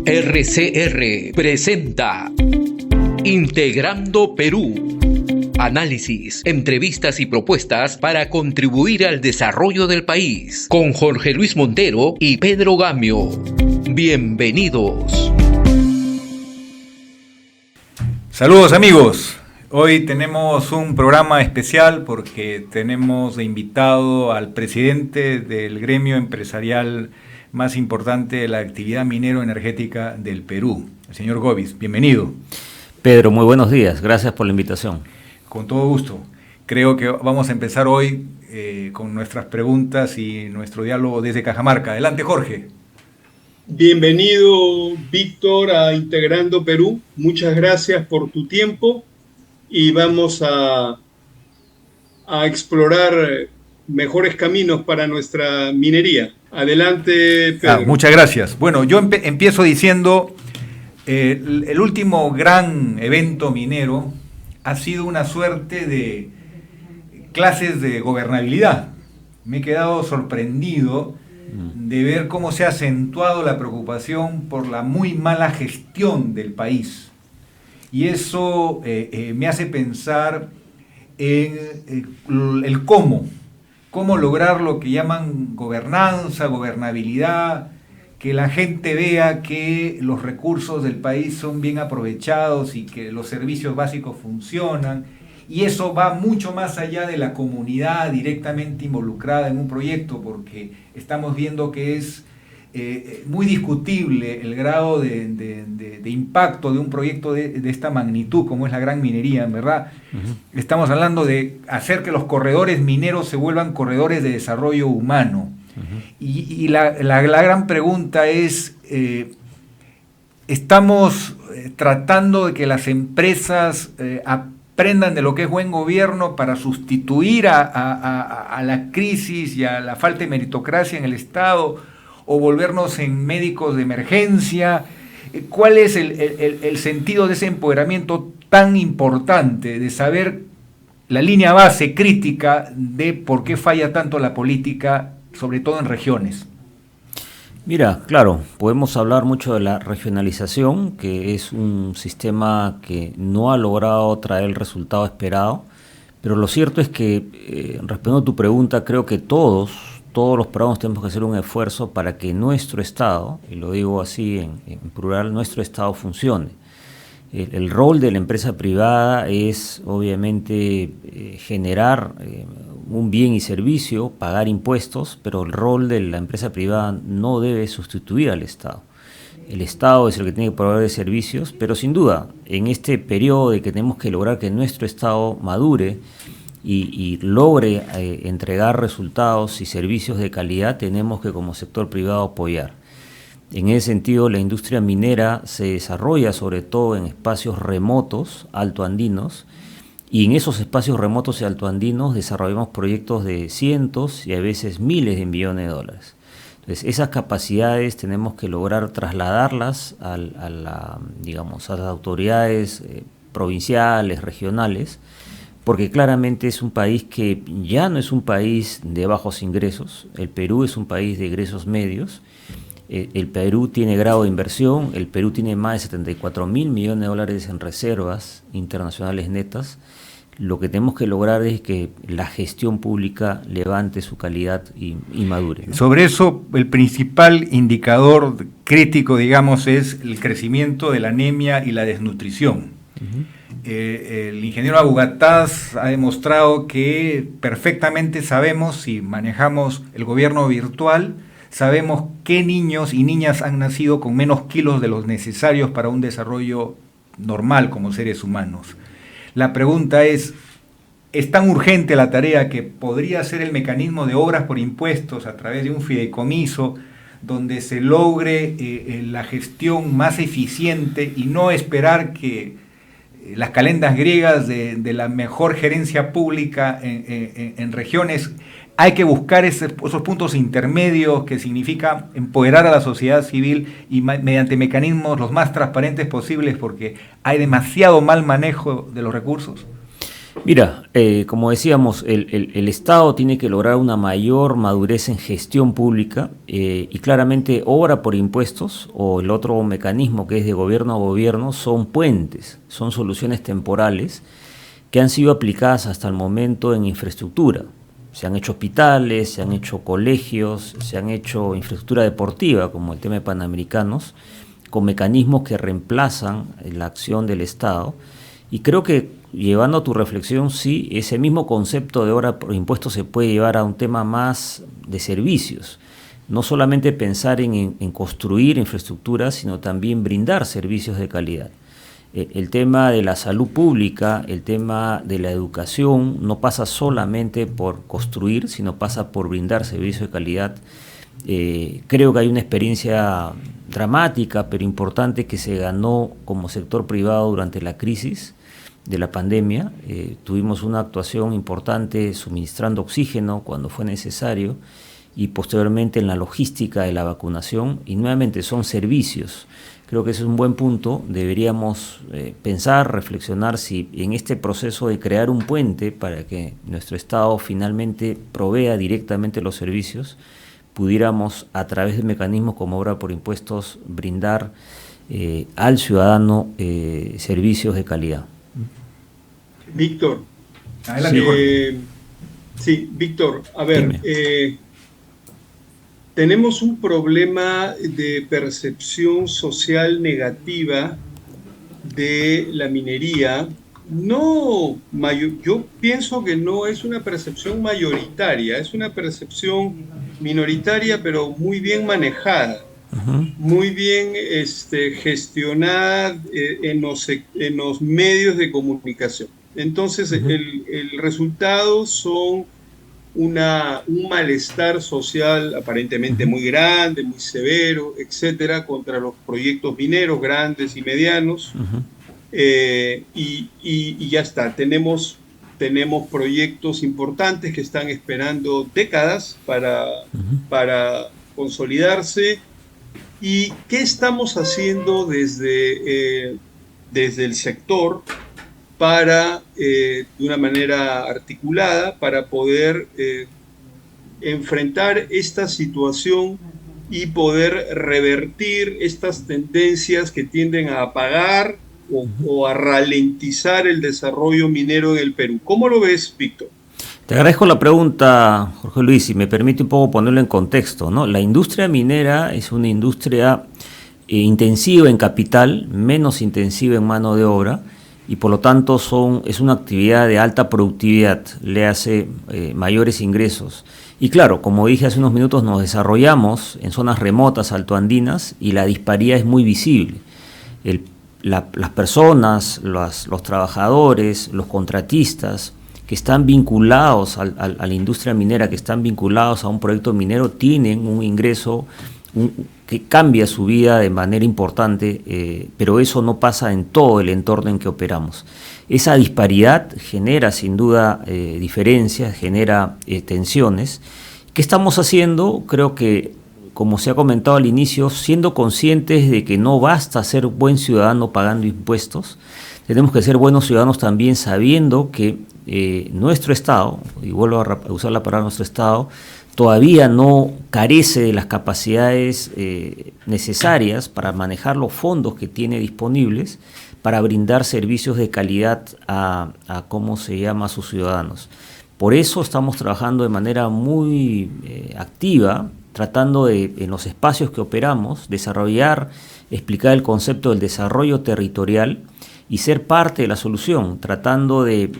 RCR presenta Integrando Perú. Análisis, entrevistas y propuestas para contribuir al desarrollo del país. Con Jorge Luis Montero y Pedro Gamio. Bienvenidos. Saludos amigos. Hoy tenemos un programa especial porque tenemos de invitado al presidente del gremio empresarial más importante de la actividad minero-energética del Perú, el señor Govis. Bienvenido. Pedro, muy buenos días. Gracias por la invitación. Con todo gusto. Creo que vamos a empezar hoy con nuestras preguntas y nuestro diálogo desde Cajamarca. Adelante, Jorge. Bienvenido, Víctor, a Integrando Perú. Muchas gracias por tu tiempo y vamos a explorar mejores caminos para nuestra minería. Adelante, Pedro. Muchas gracias. Bueno, yo empiezo diciendo, el último gran evento minero ha sido una suerte de clases de gobernabilidad. Me he quedado sorprendido de ver cómo se ha acentuado la preocupación por la muy mala gestión del país. Y eso me hace pensar en el cómo lograr lo que llaman gobernanza, gobernabilidad, que la gente vea que los recursos del país son bien aprovechados y que los servicios básicos funcionan. Y eso va mucho más allá de la comunidad directamente involucrada en un proyecto, porque estamos viendo que es muy discutible el grado de impacto de un proyecto de esta magnitud, como es la gran minería, en verdad. Uh-huh. Estamos hablando de hacer que los corredores mineros se vuelvan corredores de desarrollo humano. Uh-huh. Y la gran pregunta es, ¿estamos tratando de que las empresas aprendan de lo que es buen gobierno para sustituir a la crisis y a la falta de meritocracia en el Estado, o volvernos en médicos de emergencia? ¿Cuál es el sentido de ese empoderamiento tan importante, de saber la línea base crítica de por qué falla tanto la política, sobre todo en regiones? Mira, claro, podemos hablar mucho de la regionalización, que es un sistema que no ha logrado traer el resultado esperado, pero lo cierto es que, respondiendo a tu pregunta, creo que todos los peruanos tenemos que hacer un esfuerzo para que nuestro Estado, y lo digo así en plural, nuestro Estado funcione. El rol de la empresa privada es obviamente generar un bien y servicio, pagar impuestos, pero el rol de la empresa privada no debe sustituir al Estado. El Estado es el que tiene que proveer de servicios, pero sin duda, en este periodo de que tenemos que lograr que nuestro Estado madure y logre entregar resultados y servicios de calidad, tenemos que como sector privado apoyar. En ese sentido, la industria minera se desarrolla sobre todo en espacios remotos, altoandinos, y en esos espacios remotos y altoandinos desarrollamos proyectos de cientos y a veces miles de millones de dólares. Entonces, esas capacidades tenemos que lograr trasladarlas a las autoridades provinciales, regionales, porque claramente es un país que ya no es un país de bajos ingresos. El Perú es un país de ingresos medios. El Perú tiene grado de inversión. El Perú tiene más de 74.000 millones de dólares en reservas internacionales netas. Lo que tenemos que lograr es que la gestión pública levante su calidad y madure, ¿no? Sobre eso, el principal indicador crítico, digamos, es el crecimiento de la anemia y la desnutrición. Uh-huh. El ingeniero Abugataz ha demostrado que perfectamente sabemos, si manejamos el gobierno virtual, sabemos qué niños y niñas han nacido con menos kilos de los necesarios para un desarrollo normal como seres humanos. La pregunta es tan urgente la tarea que podría ser el mecanismo de obras por impuestos a través de un fideicomiso donde se logre la gestión más eficiente y no esperar que las calendas griegas de la mejor gerencia pública en regiones. Hay que buscar esos puntos intermedios, que significa empoderar a la sociedad civil y mediante mecanismos los más transparentes posibles, porque hay demasiado mal manejo de los recursos. Mira, como decíamos, el Estado tiene que lograr una mayor madurez en gestión pública y claramente obra por impuestos o el otro mecanismo que es de gobierno a gobierno son puentes, son soluciones temporales que han sido aplicadas hasta el momento en infraestructura. Se han hecho hospitales, se han hecho colegios, se han hecho infraestructura deportiva como el tema de Panamericanos, con mecanismos que reemplazan la acción del Estado. Y creo que, llevando a tu reflexión, sí, ese mismo concepto de obra por impuestos se puede llevar a un tema más de servicios. No solamente pensar en construir infraestructuras, sino también brindar servicios de calidad. El tema de la salud pública, el tema de la educación, no pasa solamente por construir, sino pasa por brindar servicios de calidad. Creo que hay una experiencia dramática, pero importante, que se ganó como sector privado durante la crisis de la pandemia. Tuvimos una actuación importante suministrando oxígeno cuando fue necesario y posteriormente en la logística de la vacunación, y nuevamente son servicios. Creo que ese es un buen punto. Deberíamos pensar, reflexionar si en este proceso de crear un puente para que nuestro Estado finalmente provea directamente los servicios, pudiéramos, a través de mecanismos como obra por impuestos, brindar al ciudadano servicios de calidad. Víctor. Adelante, sí, Víctor, a ver, tenemos un problema de percepción social negativa de la minería. Yo pienso que no es una percepción mayoritaria, es una percepción minoritaria, pero muy bien manejada, muy bien gestionada en los medios de comunicación. Entonces, el resultado son un malestar social aparentemente muy grande, muy severo, etcétera, contra los proyectos mineros grandes y medianos. Y ya está, tenemos proyectos importantes que están esperando décadas para consolidarse. ¿Y qué estamos haciendo desde el sector para, de una manera articulada, para poder enfrentar esta situación y poder revertir estas tendencias que tienden a apagar o a ralentizar el desarrollo minero en el Perú? ¿Cómo lo ves, Víctor? Te agradezco la pregunta, Jorge Luis, y me permite un poco ponerlo en contexto, ¿no? La industria minera es una industria intensiva en capital, menos intensiva en mano de obra, y por lo tanto es una actividad de alta productividad, le hace mayores ingresos. Y claro, como dije hace unos minutos, nos desarrollamos en zonas remotas, altoandinas, y la disparidad es muy visible. Las personas, los trabajadores, los contratistas que están vinculados a la industria minera, que están vinculados a un proyecto minero, tienen un ingreso que cambia su vida de manera importante, pero eso no pasa en todo el entorno en que operamos. Esa disparidad genera sin duda diferencias, genera tensiones. ¿Qué estamos haciendo? Creo que, como se ha comentado al inicio, siendo conscientes de que no basta ser buen ciudadano pagando impuestos, tenemos que ser buenos ciudadanos también sabiendo que nuestro Estado, y vuelvo a usar la palabra nuestro Estado, todavía no carece de las capacidades necesarias para manejar los fondos que tiene disponibles para brindar servicios de calidad a sus ciudadanos. Por eso estamos trabajando de manera muy activa, tratando de, en los espacios que operamos, desarrollar, explicar el concepto del desarrollo territorial y ser parte de la solución, tratando de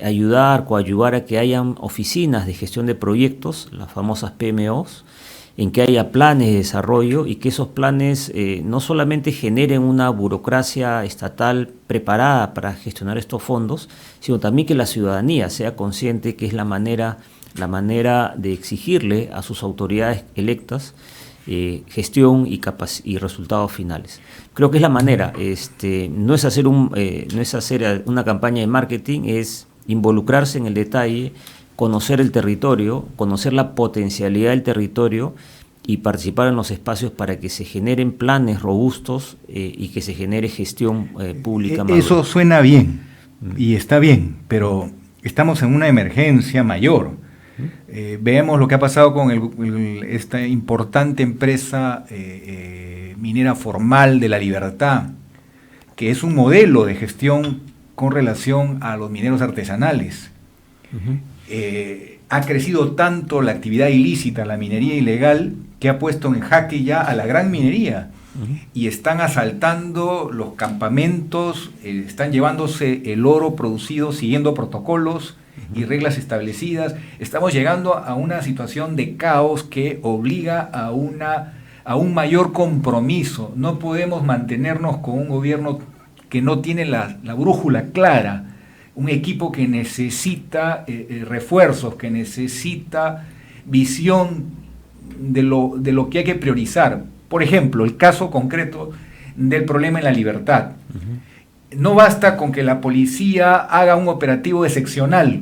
ayudar, coadyuvar a que hayan oficinas de gestión de proyectos, las famosas PMOs, en que haya planes de desarrollo y que esos planes no solamente generen una burocracia estatal preparada para gestionar estos fondos, sino también que la ciudadanía sea consciente que es la manera de exigirle a sus autoridades electas gestión y resultados finales. Creo que es la manera. No es hacer una campaña de marketing, es involucrarse en el detalle, conocer el territorio, conocer la potencialidad del territorio y participar en los espacios para que se generen planes robustos y que se genere gestión pública. Eso suena bien y está bien, pero estamos en una emergencia mayor. Veamos lo que ha pasado con esta importante empresa minera formal de La Libertad, que es un modelo de gestión con relación a los mineros artesanales. Ha crecido tanto la actividad ilícita, la minería ilegal, que ha puesto en jaque ya a la gran minería. Y están asaltando los campamentos, están llevándose el oro producido siguiendo protocolos y reglas establecidas. Estamos llegando a una situación de caos que obliga a un mayor compromiso. No podemos mantenernos con un gobierno que no tiene la brújula clara, un equipo que necesita refuerzos, que necesita visión de lo que hay que priorizar. Por ejemplo, el caso concreto del problema en La Libertad. No basta con que la policía haga un operativo excepcional,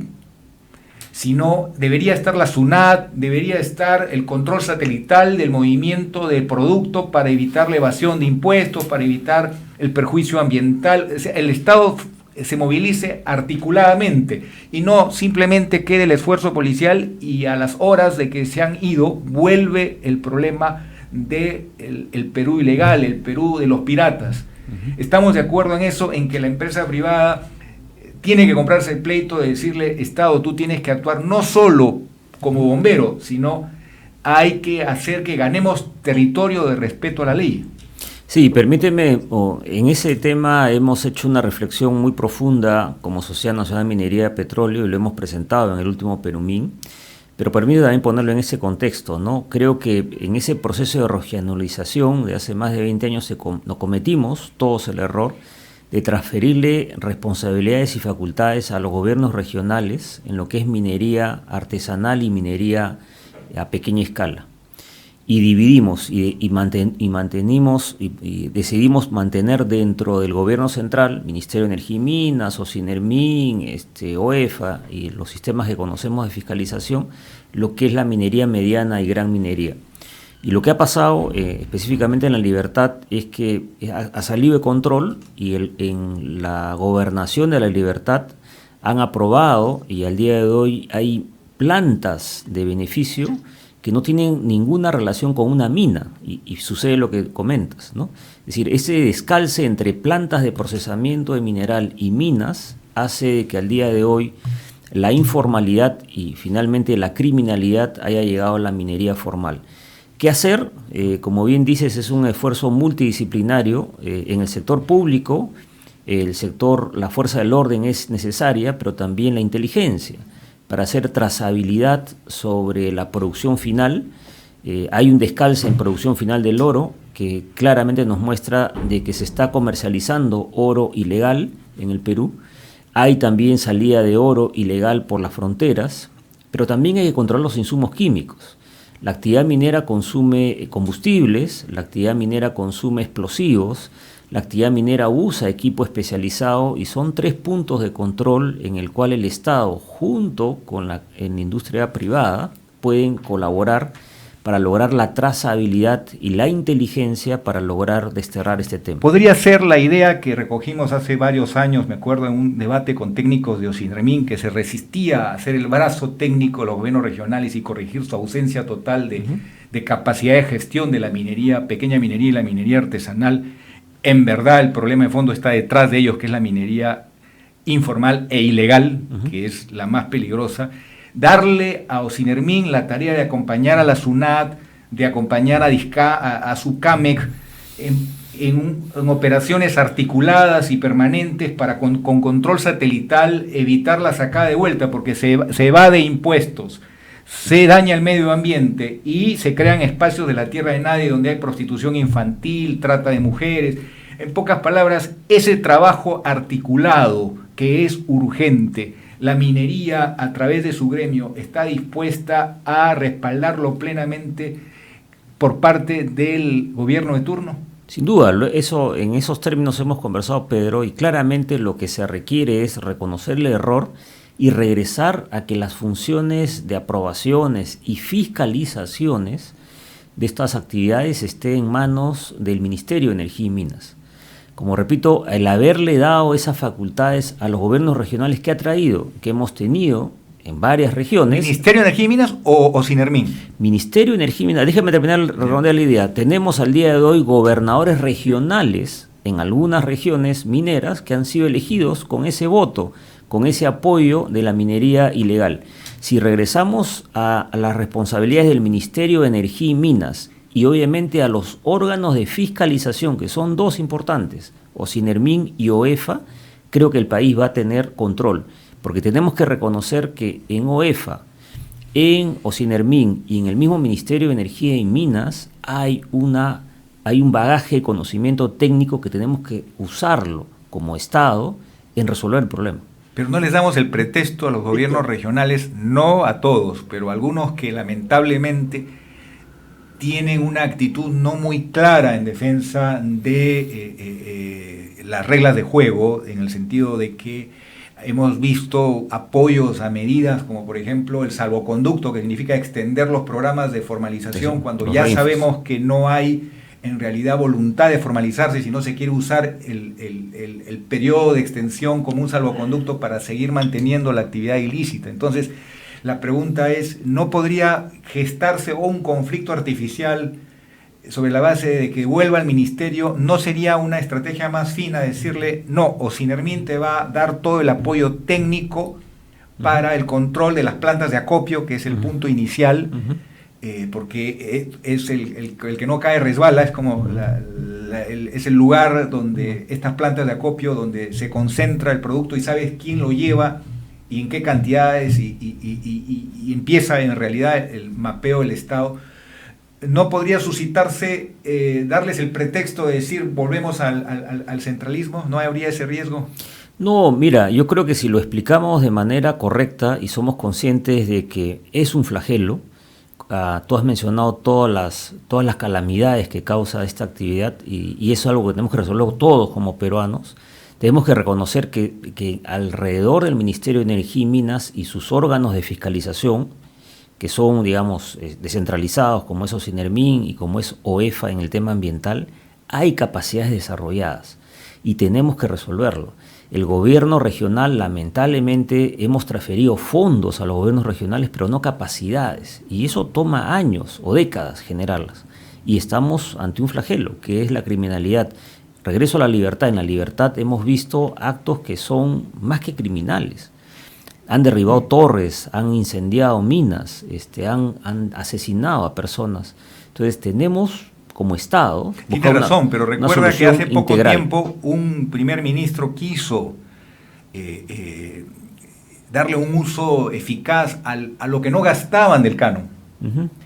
sino debería estar la SUNAT, debería estar el control satelital del movimiento del producto para evitar la evasión de impuestos, para evitar el perjuicio ambiental. O sea, el Estado se movilice articuladamente y no simplemente quede el esfuerzo policial y a las horas de que se han ido vuelve el problema del Perú ilegal, el Perú de los piratas. Estamos de acuerdo en eso, en que la empresa privada tiene que comprarse el pleito de decirle, Estado, tú tienes que actuar no solo como bombero, sino hay que hacer que ganemos territorio de respeto a la ley. Sí, permíteme, en ese tema hemos hecho una reflexión muy profunda como Sociedad Nacional de Minería de Petróleo y lo hemos presentado en el último Perumín, pero permíteme también ponerlo en ese contexto, ¿no? Creo que en ese proceso de regionalización de hace más de 20 años nos cometimos todos el error de transferirle responsabilidades y facultades a los gobiernos regionales en lo que es minería artesanal y minería a pequeña escala. Y dividimos y decidimos mantener dentro del gobierno central, Ministerio de Energía y Minas, OCINERMIN, OEFA y los sistemas que conocemos de fiscalización, lo que es la minería mediana y gran minería. Y lo que ha pasado específicamente en La Libertad es que ha salido de control y en la gobernación de La Libertad han aprobado y al día de hoy hay plantas de beneficio que no tienen ninguna relación con una mina, y sucede lo que comentas, ¿no? Es decir, ese descalce entre plantas de procesamiento de mineral y minas hace que al día de hoy la informalidad y finalmente la criminalidad haya llegado a la minería formal. ¿Qué hacer? Como bien dices, es un esfuerzo multidisciplinario en el sector público, la fuerza del orden es necesaria, pero también la inteligencia. Para hacer trazabilidad sobre la producción final, hay un descalce en producción final del oro que claramente nos muestra de que se está comercializando oro ilegal en el Perú. Hay también salida de oro ilegal por las fronteras, pero también hay que controlar los insumos químicos. La actividad minera consume combustibles, la actividad minera consume explosivos, la actividad minera usa equipo especializado y son 3 puntos de control en el cual el Estado junto con la industria privada pueden colaborar para lograr la trazabilidad y la inteligencia para lograr desterrar este tema. Podría ser la idea que recogimos hace varios años, me acuerdo, en un debate con técnicos de OCINERMIN, que se resistía a hacer el brazo técnico de los gobiernos regionales y corregir su ausencia total de capacidad de gestión de la minería, pequeña minería y la minería artesanal. En verdad el problema de fondo está detrás de ellos, que es la minería informal e ilegal, que es la más peligrosa. Darle a OCINERMIN la tarea de acompañar a la SUNAT, de acompañar a SUCAMEC en operaciones articuladas y permanentes para con control satelital evitar la sacada de vuelta, porque se evade impuestos, se daña el medio ambiente y se crean espacios de la tierra de nadie donde hay prostitución infantil, trata de mujeres. En pocas palabras, ese trabajo articulado que es urgente, la minería a través de su gremio está dispuesta a respaldarlo plenamente por parte del gobierno de turno. Sin duda, en esos términos hemos conversado, Pedro, y claramente lo que se requiere es reconocer el error y regresar a que las funciones de aprobaciones y fiscalizaciones de estas actividades estén en manos del Ministerio de Energía y Minas. Como repito, el haberle dado esas facultades a los gobiernos regionales que ha traído, que hemos tenido en varias regiones. ¿Ministerio de Energía y Minas o Sinermin? Ministerio de Energía y Minas. Déjame terminar de redondear la idea. Tenemos al día de hoy gobernadores regionales en algunas regiones mineras que han sido elegidos con ese voto, con ese apoyo de la minería ilegal. Si regresamos a las responsabilidades del Ministerio de Energía y Minas y obviamente a los órganos de fiscalización, que son dos importantes, o Sinermin y OEFA, creo que el país va a tener control. Porque tenemos que reconocer que en OEFA, en Osinermin y en el mismo Ministerio de Energía y Minas hay un bagaje de conocimiento técnico que tenemos que usarlo como Estado en resolver el problema. Pero no les damos el pretexto a los gobiernos regionales, no a todos, pero a algunos que lamentablemente tienen una actitud no muy clara en defensa de las reglas de juego, en el sentido de que hemos visto apoyos a medidas como por ejemplo el salvoconducto, que significa extender los programas de formalización cuando ya sabemos que no hay en realidad voluntad de formalizarse, si no se quiere usar el periodo de extensión como un salvoconducto para seguir manteniendo la actividad ilícita. Entonces, la pregunta es, ¿no podría gestarse un conflicto artificial sobre la base de que vuelva al ministerio? ¿No sería una estrategia más fina decirle, no, o Sinermin te va a dar todo el apoyo técnico para el control de las plantas de acopio, que es el punto inicial, porque es el que no cae resbala, es como es el lugar donde estas plantas de acopio, donde se concentra el producto y sabes quién lo lleva y en qué cantidades y empieza en realidad el mapeo del Estado? ¿No podría suscitarse, darles el pretexto de decir volvemos al centralismo? ¿No habría ese riesgo? No, mira, yo creo que si lo explicamos de manera correcta y somos conscientes de que es un flagelo, tú has mencionado todas las calamidades que causa esta actividad y eso es algo que tenemos que resolver todos como peruanos. Tenemos que reconocer que alrededor del Ministerio de Energía y Minas y sus órganos de fiscalización, que son, digamos, descentralizados, como es Osinermin y como es OEFA en el tema ambiental, hay capacidades desarrolladas y tenemos que resolverlo. El gobierno regional, lamentablemente, hemos transferido fondos a los gobiernos regionales, pero no capacidades, y eso toma años o décadas generarlas. Y estamos ante un flagelo, que es la criminalidad. Regreso a la libertad. En la libertad hemos visto actos que son más que criminales. Han derribado torres, han incendiado minas, han asesinado a personas. Entonces tenemos como Estado... Tiene razón, pero recuerda que hace poco tiempo un primer ministro quiso darle un uso eficaz a lo que no gastaban del canon.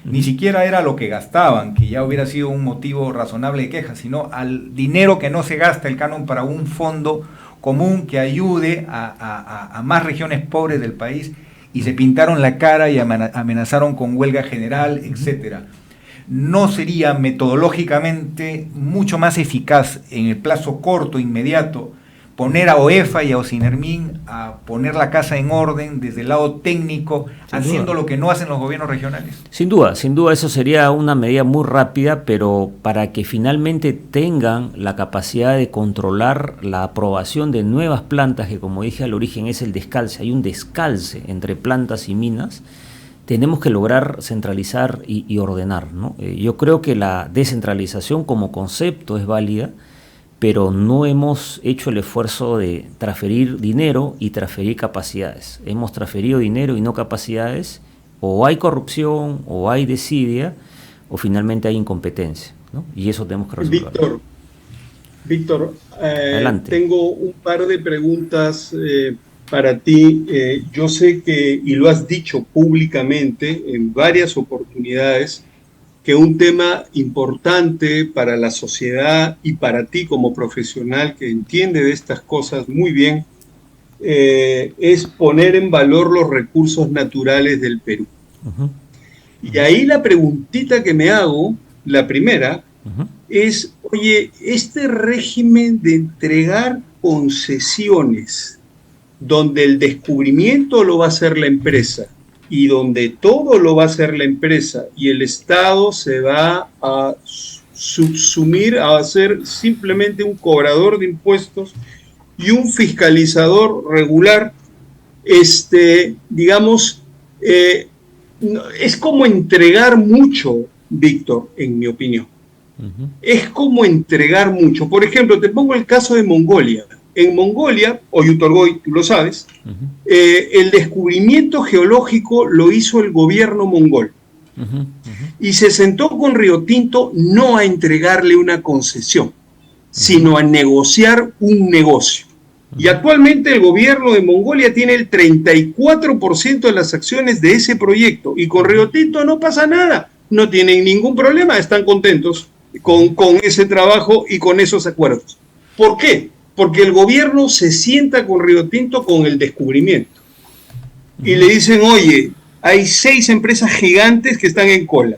Ni siquiera era lo que gastaban, que ya hubiera sido un motivo razonable de queja, sino al dinero que no se gasta el canon para un fondo común que ayude a más regiones pobres del país, y se pintaron la cara y amenazaron con huelga general, etcétera. ¿No sería metodológicamente mucho más eficaz en el plazo corto, inmediato, poner a OEFA y a Osinermin a poner la casa en orden desde el lado técnico, haciendo lo que no hacen los gobiernos regionales? Sin duda, eso sería una medida muy rápida, pero para que finalmente tengan la capacidad de controlar la aprobación de nuevas plantas, que como dije al origen es el descalce, hay un descalce entre plantas y minas, tenemos que lograr centralizar y ordenar, ¿no? Yo creo que la descentralización como concepto es válida, pero no hemos hecho el esfuerzo de transferir dinero y transferir capacidades. Hemos transferido dinero y no capacidades, o hay corrupción, o hay desidia, o finalmente hay incompetencia, ¿no? Y eso tenemos que resolver. Víctor, tengo un par de preguntas para ti. Yo sé que, y lo has dicho públicamente en varias oportunidades, que un tema importante para la sociedad y para ti como profesional que entiende de estas cosas muy bien, es poner en valor los recursos naturales del Perú. Y ahí la preguntita que me hago, la primera, es, oye, este régimen de entregar concesiones, donde el descubrimiento lo va a hacer la empresa, y donde todo lo va a hacer la empresa y el Estado se va a subsumir a ser simplemente un cobrador de impuestos y un fiscalizador regular, digamos, es como entregar mucho, Víctor, en mi opinión. Es como entregar mucho. Por ejemplo, te pongo el caso de Mongolia. En Mongolia, Oyu Tolgoi, tú lo sabes, el descubrimiento geológico lo hizo el gobierno mongol. Y se sentó con Río Tinto no a entregarle una concesión, sino a negociar un negocio. Y actualmente el gobierno de Mongolia tiene el 34% de las acciones de ese proyecto. Y con Río Tinto no pasa nada. No tienen ningún problema, están contentos con ese trabajo y con esos acuerdos. ¿Por qué? Porque el gobierno se sienta con Río Tinto con el descubrimiento. Y le dicen, oye, hay 6 empresas gigantes que están en cola.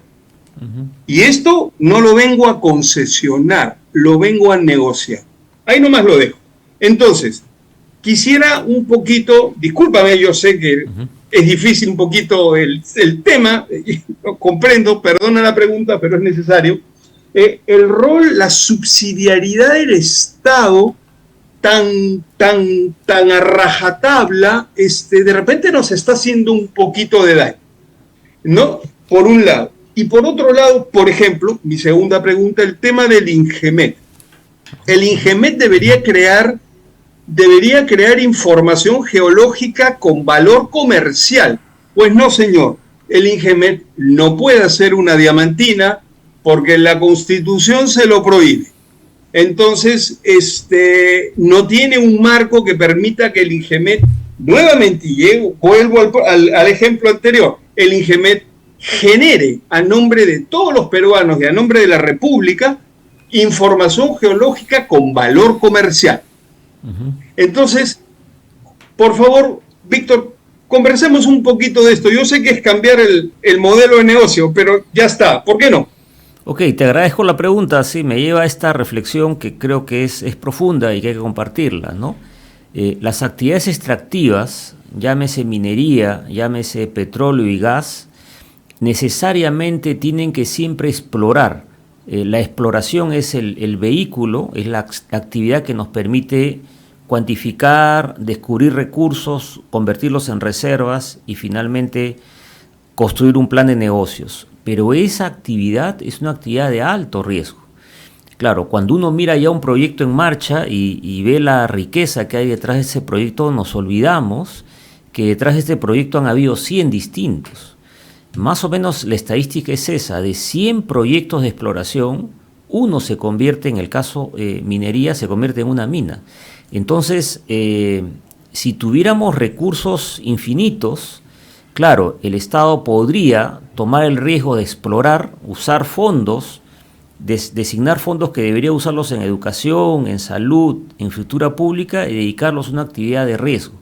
Y esto no lo vengo a concesionar, lo vengo a negociar. Ahí nomás lo dejo. Entonces, quisiera un poquito, discúlpame, yo sé que es difícil un poquito el tema, comprendo, perdona la pregunta, pero es necesario. El rol, la subsidiariedad del Estado tan a rajatabla, de repente nos está haciendo un poquito de daño, ¿no? Por un lado. Y por otro lado, por ejemplo, mi segunda pregunta, el tema del INGEMET. El INGEMET debería crear información geológica con valor comercial. Pues no, señor. El INGEMET no puede hacer una diamantina porque la Constitución se lo prohíbe. Entonces, no tiene un marco que permita que el INGEMET, nuevamente, y vuelvo al ejemplo anterior, el INGEMET genere a nombre de todos los peruanos y a nombre de la República información geológica con valor comercial. Entonces, por favor, Víctor, conversemos un poquito de esto. Yo sé que es cambiar el modelo de negocio, pero ya está. ¿Por qué no? Ok, te agradezco la pregunta. Sí, me lleva a esta reflexión que creo que es profunda y que hay que compartirla, ¿no? Las actividades extractivas, llámese minería, llámese petróleo y gas, necesariamente tienen que siempre explorar. La exploración es el vehículo, es la actividad que nos permite cuantificar, descubrir recursos, convertirlos en reservas y finalmente construir un plan de negocios. Pero esa actividad es una actividad de alto riesgo. Claro, cuando uno mira ya un proyecto en marcha y ve la riqueza que hay detrás de ese proyecto, nos olvidamos que detrás de este proyecto han habido 100 distintos. Más o menos la estadística es esa: de 100 proyectos de exploración, uno se convierte, en el caso minería, se convierte en una mina. Entonces, si tuviéramos recursos infinitos, claro, el Estado podría tomar el riesgo de explorar, usar fondos, designar fondos que debería usarlos en educación, en salud, en infraestructura pública y dedicarlos a una actividad de riesgo.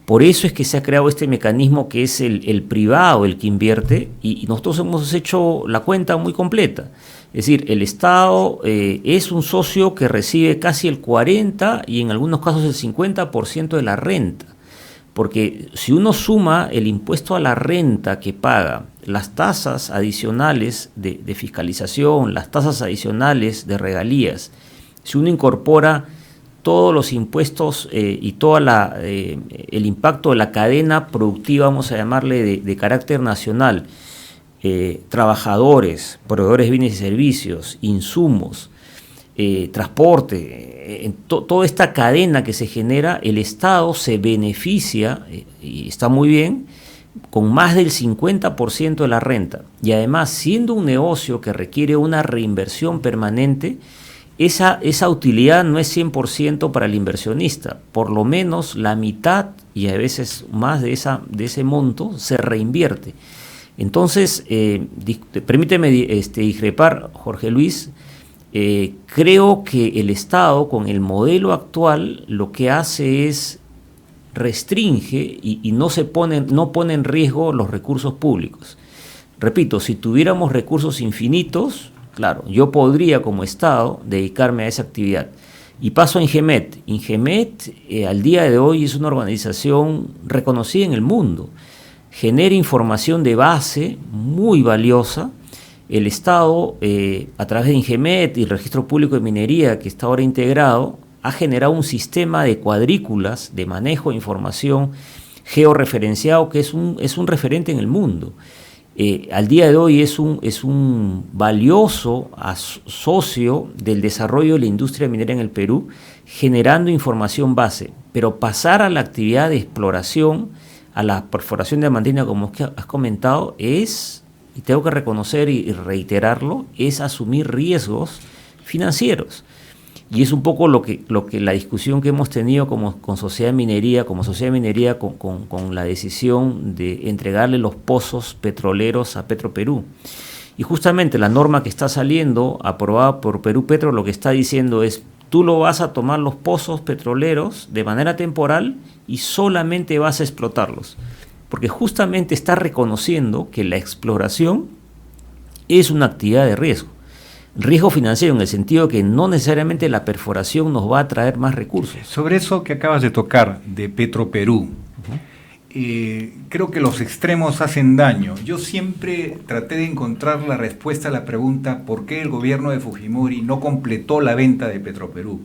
Por eso es que se ha creado este mecanismo que es el privado el que invierte, y nosotros hemos hecho la cuenta muy completa. Es decir, el Estado es un socio que recibe casi el 40% y en algunos casos el 50% de la renta. Porque si uno suma el impuesto a la renta que paga, las tasas adicionales de fiscalización, las tasas adicionales de regalías, si uno incorpora todos los impuestos y todo el impacto de la cadena productiva, vamos a llamarle de carácter nacional, trabajadores, proveedores de bienes y servicios, insumos, transporte, toda esta cadena que se genera, el Estado se beneficia, y está muy bien, con más del 50% de la renta. Y además, siendo un negocio que requiere una reinversión permanente, esa utilidad no es 100% para el inversionista. Por lo menos la mitad y a veces más de ese monto se reinvierte. Entonces, permíteme discrepar, Jorge Luis. Creo que el Estado, con el modelo actual, lo que hace es restringe y no pone en riesgo los recursos públicos. Repito, si tuviéramos recursos infinitos, claro, yo podría como Estado dedicarme a esa actividad. Y paso a INGEMET. INGEMET al día de hoy es una organización reconocida en el mundo. Genera información de base muy valiosa. el Estado, a través de Ingemet y el Registro Público de Minería, que está ahora integrado, ha generado un sistema de cuadrículas de manejo de información georreferenciado que es un referente en el mundo. Al día de hoy es un valioso socio del desarrollo de la industria minera en el Perú, generando información base. Pero pasar a la actividad de exploración, a la perforación de diamantina, como has comentado, es, y tengo que reconocer y reiterarlo, es asumir riesgos financieros. Y es un poco lo que la discusión que hemos tenido con Sociedad de Minería, con la decisión de entregarle los pozos petroleros a Petroperú. Y justamente la norma que está saliendo, aprobada por Perú Petro, lo que está diciendo es: tú lo vas a tomar los pozos petroleros de manera temporal y solamente vas a explotarlos. Porque justamente está reconociendo que la exploración es una actividad de riesgo. Riesgo financiero en el sentido que no necesariamente la perforación nos va a traer más recursos. Sobre eso que acabas de tocar, de Petroperú, creo que los extremos hacen daño. Yo siempre traté de encontrar la respuesta a la pregunta ¿por qué el gobierno de Fujimori no completó la venta de Petroperú?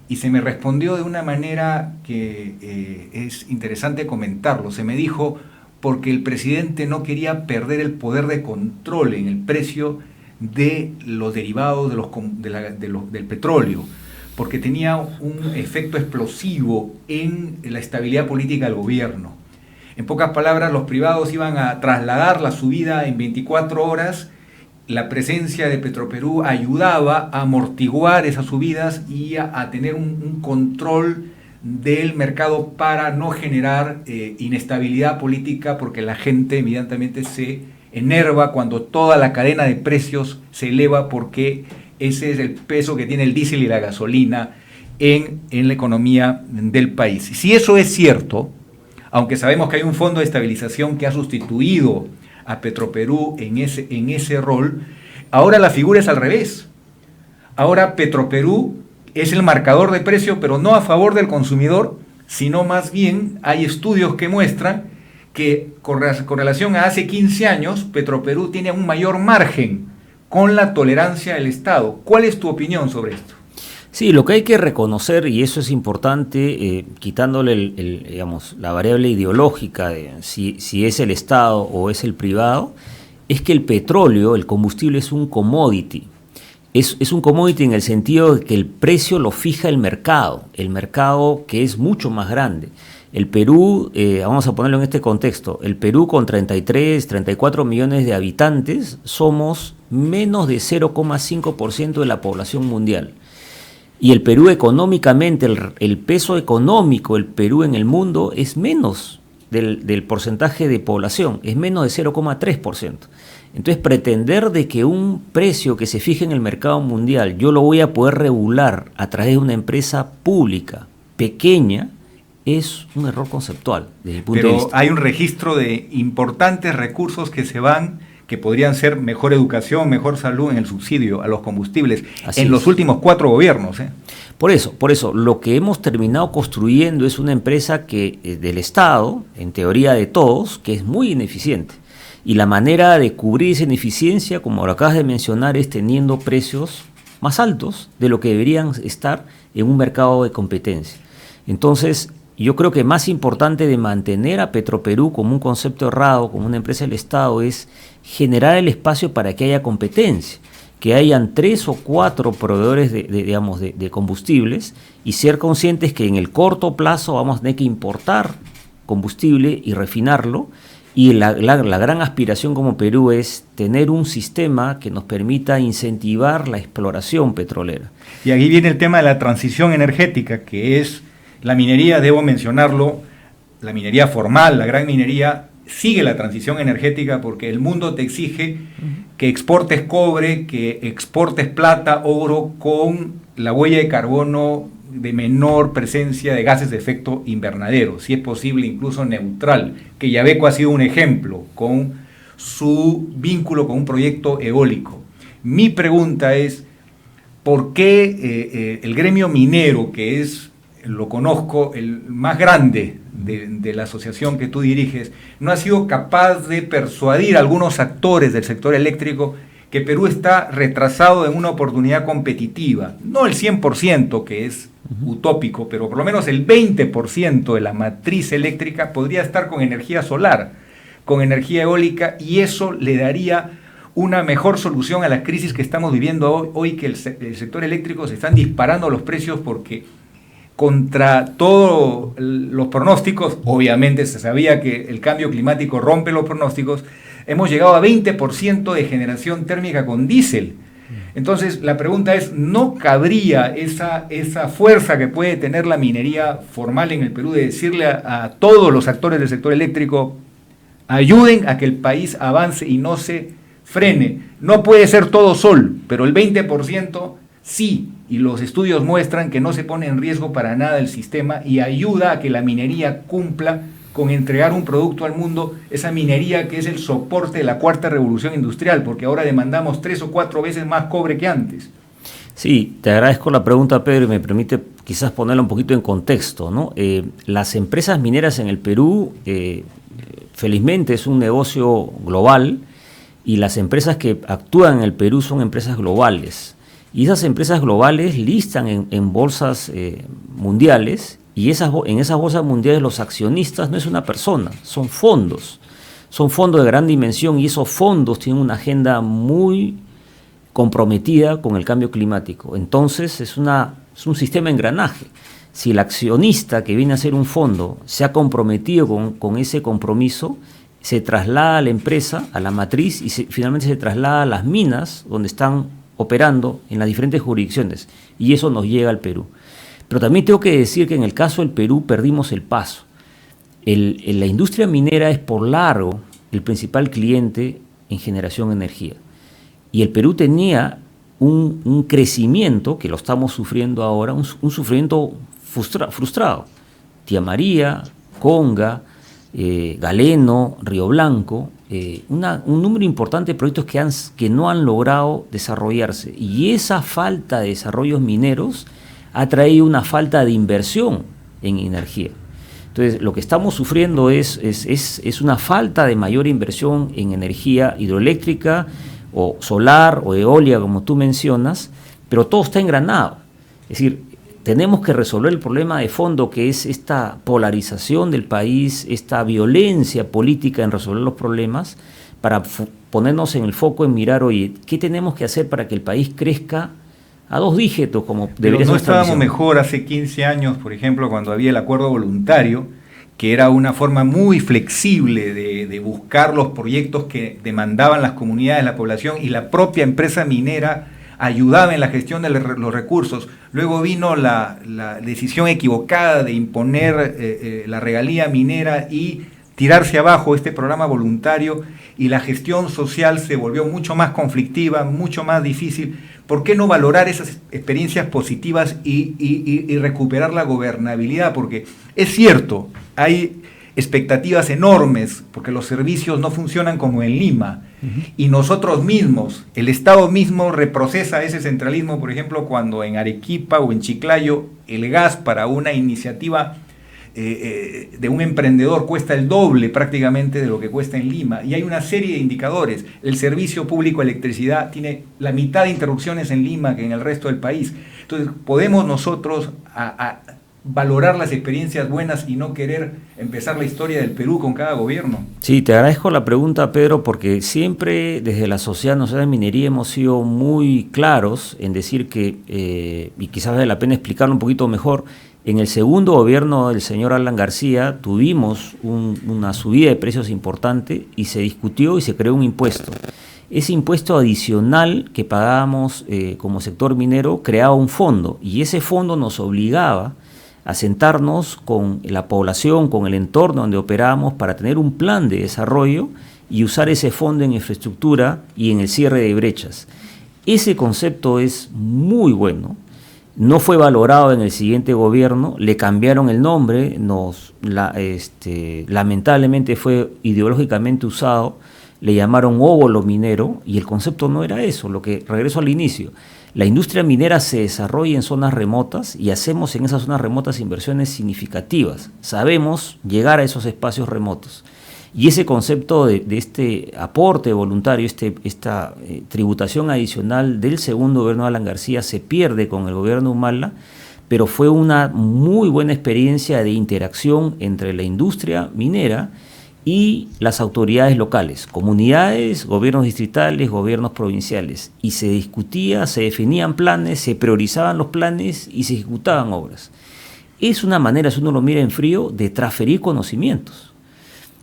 Y se me respondió de una manera que es interesante comentarlo. Se me dijo porque el presidente no quería perder el poder de control en el precio de los derivados del petróleo, porque tenía un efecto explosivo en la estabilidad política del gobierno. En pocas palabras, los privados iban a trasladar la subida en 24 horas, la presencia de Petroperú ayudaba a amortiguar esas subidas y a tener un control del mercado para no generar inestabilidad política, porque la gente evidentemente se enerva cuando toda la cadena de precios se eleva, porque ese es el peso que tiene el diésel y la gasolina en la economía del país. Si eso es cierto, aunque sabemos que hay un fondo de estabilización que ha sustituido a Petroperú en ese rol, ahora la figura es al revés. Ahora Petroperú es el marcador de precio, pero no a favor del consumidor, sino más bien hay estudios que muestran que con relación a hace 15 años, Petroperú tiene un mayor margen con la tolerancia del Estado. ¿Cuál es tu opinión sobre esto? Sí, lo que hay que reconocer, y eso es importante, quitándole digamos, la variable ideológica de si es el Estado o es el privado, es que el petróleo, el combustible, es un commodity. Es un commodity en el sentido de que el precio lo fija el mercado que es mucho más grande. El Perú, vamos a ponerlo en este contexto, el Perú con 34 millones de habitantes, somos menos de 0,5% de la población mundial. Y el Perú económicamente, el peso económico del Perú en el mundo es menos del porcentaje de población, es menos de 0,3%. Entonces, pretender de que un precio que se fije en el mercado mundial yo lo voy a poder regular a través de una empresa pública pequeña es un error conceptual desde el punto de vista. Pero hay un registro de importantes recursos que se van, que podrían ser mejor educación, mejor salud en el subsidio a los combustibles en los últimos 4 gobiernos. Por eso, lo que hemos terminado construyendo es una empresa que del Estado, en teoría de todos, que es muy ineficiente. Y la manera de cubrir esa ineficiencia, como lo acabas de mencionar, es teniendo precios más altos de lo que deberían estar en un mercado de competencia. Entonces, yo creo que más importante de mantener a Petroperú como un concepto errado, como una empresa del Estado, es generar el espacio para que haya competencia, que hayan 3 o 4 proveedores de combustibles, y ser conscientes que en el corto plazo vamos a tener que importar combustible y refinarlo, y la gran aspiración como Perú es tener un sistema que nos permita incentivar la exploración petrolera. Y aquí viene el tema de la transición energética, que es la minería, debo mencionarlo, la minería formal, la gran minería, sigue la transición energética porque el mundo te exige que exportes cobre, que exportes plata, oro, con la huella de carbono de menor presencia de gases de efecto invernadero, si es posible incluso neutral, que Yabeco ha sido un ejemplo con su vínculo con un proyecto eólico. Mi pregunta es, ¿por qué el gremio minero, que es, lo conozco, el más grande de la asociación que tú diriges, no ha sido capaz de persuadir a algunos actores del sector eléctrico que Perú está retrasado en una oportunidad competitiva. No el 100%, que es utópico, pero por lo menos el 20% de la matriz eléctrica podría estar con energía solar, con energía eólica, y eso le daría una mejor solución a la crisis que estamos viviendo hoy, que el sector eléctrico se están disparando los precios porque contra todos los pronósticos, obviamente se sabía que el cambio climático rompe los pronósticos, hemos llegado a 20% de generación térmica con diésel. Entonces la pregunta es, ¿no cabría esa fuerza que puede tener la minería formal en el Perú de decirle a todos los actores del sector eléctrico, ayuden a que el país avance y no se frene? No puede ser todo sol, pero el 20% sí, y los estudios muestran que no se pone en riesgo para nada el sistema y ayuda a que la minería cumpla con entregar un producto al mundo, esa minería que es el soporte de la cuarta revolución industrial, porque ahora demandamos 3 o 4 veces más cobre que antes. Sí, te agradezco la pregunta, Pedro, y me permite quizás ponerla un poquito en contexto, ¿no? Las empresas mineras en el Perú, felizmente es un negocio global, y las empresas que actúan en el Perú son empresas globales. Y esas empresas globales listan en bolsas mundiales, y en esas bolsas mundiales los accionistas no es una persona, son fondos de gran dimensión, y esos fondos tienen una agenda muy comprometida con el cambio climático. Entonces es un sistema de engranaje. Si el accionista que viene a ser un fondo se ha comprometido con ese compromiso, se traslada a la empresa, a la matriz, y finalmente se traslada a las minas donde están operando en las diferentes jurisdicciones, y eso nos llega al Perú. Pero también tengo que decir que en el caso del Perú perdimos el paso. La industria minera es por largo el principal cliente en generación de energía, y el Perú tenía un crecimiento que lo estamos sufriendo ahora, un sufrimiento frustrado. Tía María, Conga, Galeno, Río Blanco, un número importante de proyectos que no han logrado desarrollarse, y esa falta de desarrollos mineros ha traído una falta de inversión en energía. Entonces lo que estamos sufriendo es una falta de mayor inversión en energía hidroeléctrica o solar o eólica, como tú mencionas, pero todo está engranado. Es decir, tenemos que resolver el problema de fondo, que es esta polarización del país, esta violencia política en resolver los problemas, para ponernos en el foco en mirar, oye, ¿qué tenemos que hacer para que el país crezca a 2 dígitos como debería ser? Pero no estábamos mejor hace 15 años, por ejemplo, cuando había el acuerdo voluntario, que era una forma muy flexible de buscar los proyectos que demandaban las comunidades, la población, y la propia empresa minera ayudaba en la gestión de los recursos. Luego vino la decisión equivocada de imponer la regalía minera y tirarse abajo este programa voluntario, y la gestión social se volvió mucho más conflictiva, mucho más difícil. ¿Por qué no valorar esas experiencias positivas y recuperar la gobernabilidad? Porque es cierto, hay expectativas enormes, porque los servicios no funcionan como en Lima, y nosotros mismos, el Estado mismo reprocesa ese centralismo, por ejemplo, cuando en Arequipa o en Chiclayo el gas para una iniciativa de un emprendedor cuesta el doble prácticamente de lo que cuesta en Lima, y hay una serie de indicadores. El servicio público de electricidad tiene la mitad de interrupciones en Lima que en el resto del país. Entonces podemos nosotros valorar las experiencias buenas y no querer empezar la historia del Perú con cada gobierno. Sí, te agradezco la pregunta, Pedro, porque siempre desde la Sociedad Nacional de Minería hemos sido muy claros en decir que, y quizás vale la pena explicarlo un poquito mejor, en el segundo gobierno del señor Alan García tuvimos una subida de precios importante, y se discutió y se creó un impuesto. Ese impuesto adicional que pagábamos como sector minero creaba un fondo, y ese fondo nos obligaba a sentarnos con la población, con el entorno donde operábamos, para tener un plan de desarrollo y usar ese fondo en infraestructura y en el cierre de brechas. Ese concepto es muy bueno. No fue valorado en el siguiente gobierno, le cambiaron el nombre, lamentablemente fue ideológicamente usado, le llamaron óvulo minero, y el concepto no era eso. Regreso al inicio, la industria minera se desarrolla en zonas remotas, y hacemos en esas zonas remotas inversiones significativas. Sabemos llegar a esos espacios remotos, Y ese concepto de este aporte voluntario, esta tributación adicional del segundo gobierno de Alan García se pierde con el gobierno de Humala, pero fue una muy buena experiencia de interacción entre la industria minera y las autoridades locales, comunidades, gobiernos distritales, gobiernos provinciales. Y se discutía, se definían planes, se priorizaban los planes y se ejecutaban obras. Es una manera, si uno lo mira en frío, de transferir conocimientos.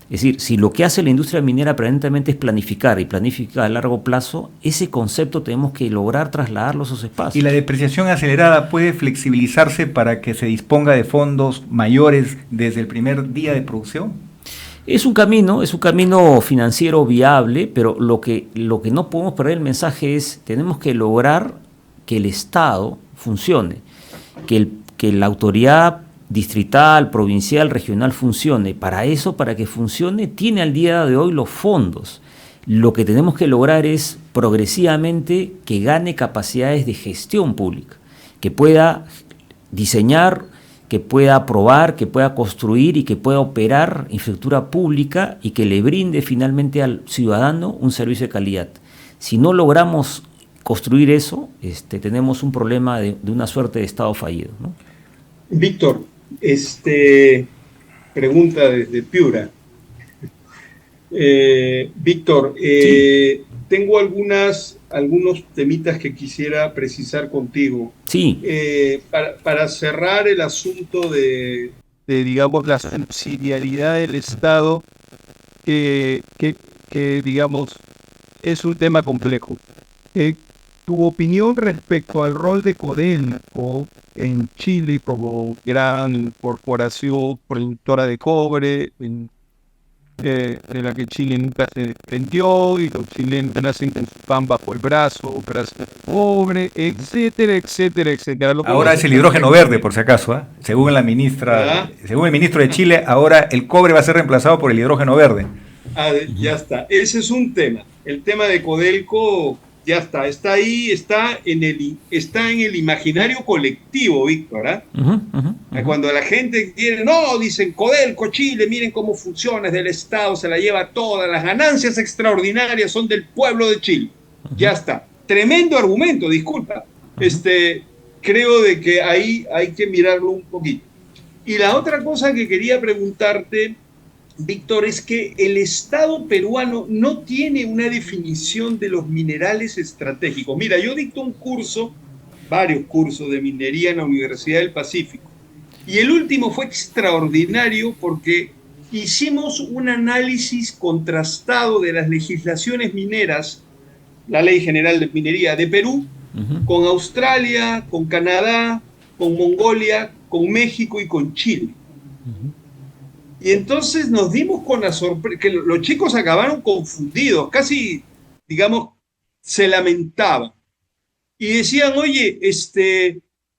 Es decir, si lo que hace la industria minera aparentemente es planificar y planificar a largo plazo, ese concepto tenemos que lograr trasladarlo a esos espacios. ¿Y la depreciación acelerada puede flexibilizarse para que se disponga de fondos mayores desde el primer día de producción? Es un camino financiero viable, pero lo que no podemos perder el mensaje es, tenemos que lograr que el Estado funcione, que la autoridad distrital, provincial, regional funcione. Para eso, para que funcione, tiene al día de hoy los fondos. Lo que tenemos que lograr es progresivamente que gane capacidades de gestión pública, que pueda diseñar, que pueda aprobar, que pueda construir y que pueda operar infraestructura pública y que le brinde finalmente al ciudadano un servicio de calidad. Si no logramos construir eso, tenemos un problema de una suerte de Estado fallido, ¿no? Víctor, pregunta desde Piura. Víctor, sí. Tengo algunos temitas que quisiera precisar contigo. Sí. Para cerrar el asunto de, digamos, la subsidiariedad del Estado, que digamos, es un tema complejo. Tu opinión respecto al rol de Codelco en Chile como gran corporación productora de cobre, de la que Chile nunca se desprendió y los chilenos nacen con su pan bajo el brazo, operación de cobre, etcétera, etcétera, etcétera. Ahora es el hidrógeno verde, por si acaso, ¿eh? Según la ministra, según el ministro de Chile, ahora el cobre va a ser reemplazado por el hidrógeno verde. Ya está, ese es un tema. El tema de Codelco ya está ahí, está en el imaginario colectivo, Víctor, ¿eh? Cuando la gente quiere, dicen Codelco, Chile, miren cómo funciona, es del Estado, se la lleva toda, las ganancias extraordinarias son del pueblo de Chile. Ya está. Tremendo argumento, disculpa. Creo de que ahí hay que mirarlo un poquito. Y la otra cosa que quería preguntarte, Víctor, es que el Estado peruano no tiene una definición de los minerales estratégicos. Mira, yo dicto varios cursos de minería en la Universidad del Pacífico. Y el último fue extraordinario porque hicimos un análisis contrastado de las legislaciones mineras, la Ley General de Minería de Perú, con Australia, con Canadá, con Mongolia, con México y con Chile. Y entonces nos dimos con la sorpresa, que los chicos acabaron confundidos, casi, digamos, se lamentaban. Y decían, oye,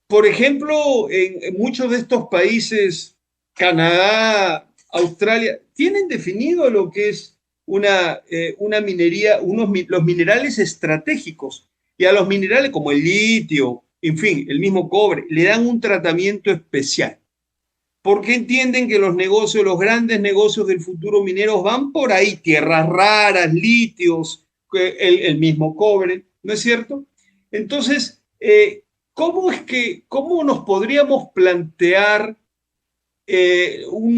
por ejemplo, en muchos de estos países, Canadá, Australia, tienen definido lo que es una minería, los minerales estratégicos. Y a los minerales como el litio, en fin, el mismo cobre, le dan un tratamiento especial. Porque entienden que los grandes negocios del futuro minero van por ahí, tierras raras, litios, el mismo cobre, ¿no es cierto? Entonces, ¿cómo nos podríamos plantear un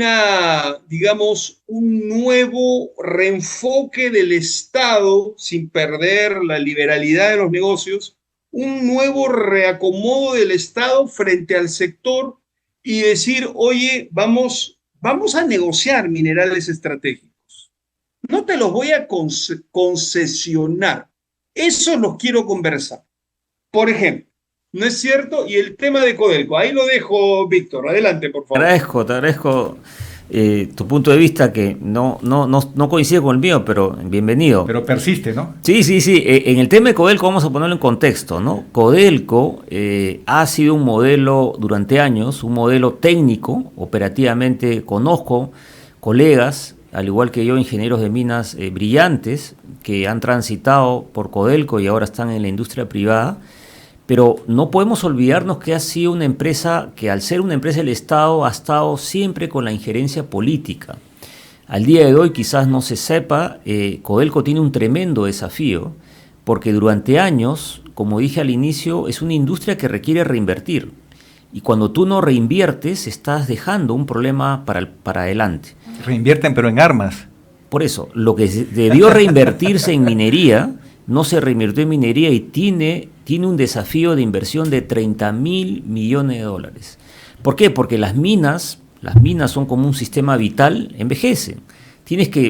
nuevo reenfoque del Estado sin perder la liberalidad de los negocios, un nuevo reacomodo del Estado frente al sector y decir, oye, vamos a negociar minerales estratégicos? No te los voy a concesionar. Eso los quiero conversar. Por ejemplo, ¿no es cierto? Y el tema de Codelco. Ahí lo dejo, Víctor. Adelante, por favor. Te agradezco tu punto de vista que no coincide con el mío, pero bienvenido. Pero persiste, ¿no? Sí. En el tema de Codelco vamos a ponerlo en contexto, ¿no? Codelco ha sido un modelo durante años, un modelo técnico, operativamente conozco colegas, al igual que yo, ingenieros de minas brillantes, que han transitado por Codelco y ahora están en la industria privada. Pero no podemos olvidarnos que ha sido una empresa que, al ser una empresa del Estado, ha estado siempre con la injerencia política. Al día de hoy quizás no se sepa, Codelco tiene un tremendo desafío porque durante años, como dije al inicio, es una industria que requiere reinvertir. Y cuando tú no reinviertes, estás dejando un problema para adelante. Reinvierten, pero en armas. Por eso, lo que debió reinvertirse en minería, no se reinvirtió en minería y tiene un desafío de inversión de $30.000 millones. ¿Por qué? Porque las minas son como un sistema vital, envejecen.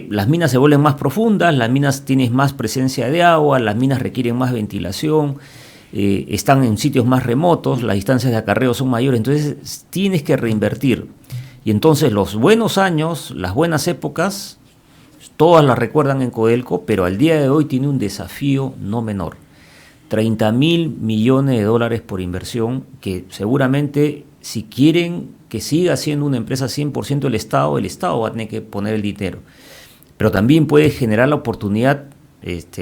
Las minas se vuelven más profundas, las minas tienes más presencia de agua, las minas requieren más ventilación, están en sitios más remotos, las distancias de acarreo son mayores, entonces tienes que reinvertir. Y entonces los buenos años, las buenas épocas, todas las recuerdan en Codelco, pero al día de hoy tiene un desafío no menor. $30.000 millones por inversión, que seguramente si quieren que siga siendo una empresa 100% el Estado va a tener que poner el dinero. Pero también puede generar la oportunidad,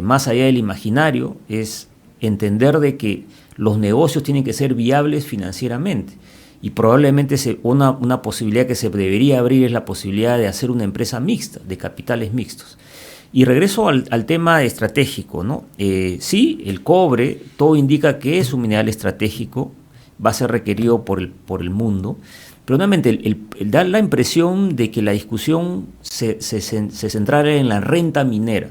más allá del imaginario, es entender de que los negocios tienen que ser viables financieramente. Y probablemente una posibilidad que se debería abrir es la posibilidad de hacer una empresa mixta, de capitales mixtos. Y regreso al tema estratégico, ¿no? Sí, el cobre, todo indica que es un mineral estratégico, va a ser requerido por el mundo, pero nuevamente da la impresión de que la discusión se centrara en la renta minera.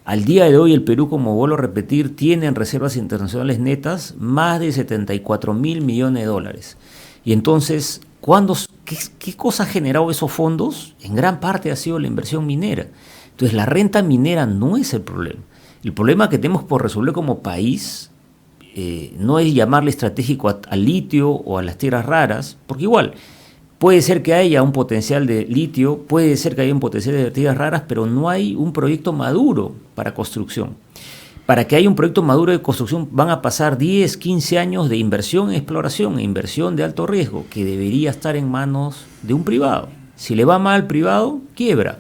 Al día de hoy el Perú, como vuelvo a repetir, tiene en reservas internacionales netas más de $74.000 millones. Y entonces, ¿qué cosa ha generado esos fondos? En gran parte ha sido la inversión minera. Entonces la renta minera no es el problema. El problema que tenemos por resolver como país no es llamarle estratégico al litio o a las tierras raras, porque igual puede ser que haya un potencial de litio, puede ser que haya un potencial de tierras raras, pero no hay un proyecto maduro para construcción. Para que haya un proyecto maduro de construcción van a pasar 10, 15 años de inversión en exploración, e inversión de alto riesgo, que debería estar en manos de un privado. Si le va mal al privado, quiebra.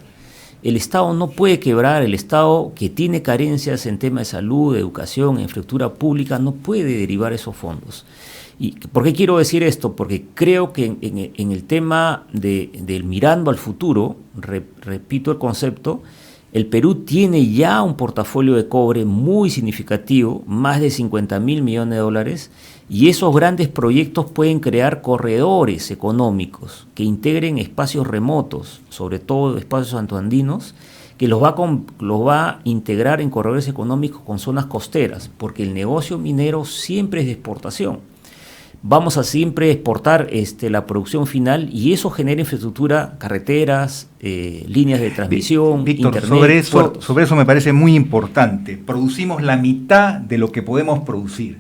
El Estado no puede quebrar, el Estado que tiene carencias en temas de salud, de educación, infraestructura pública, no puede derivar esos fondos. ¿Y por qué quiero decir esto? Porque creo que en el tema del mirando al futuro, repito el concepto, el Perú tiene ya un portafolio de cobre muy significativo, más de $50.000 millones, y esos grandes proyectos pueden crear corredores económicos que integren espacios remotos, sobre todo espacios santoandinos, que los va a integrar en corredores económicos con zonas costeras, porque el negocio minero siempre es de exportación. Vamos a siempre exportar la producción final y eso genera infraestructura, carreteras, líneas de transmisión, Víctor, internet, sobre eso me parece muy importante. Producimos la mitad de lo que podemos producir.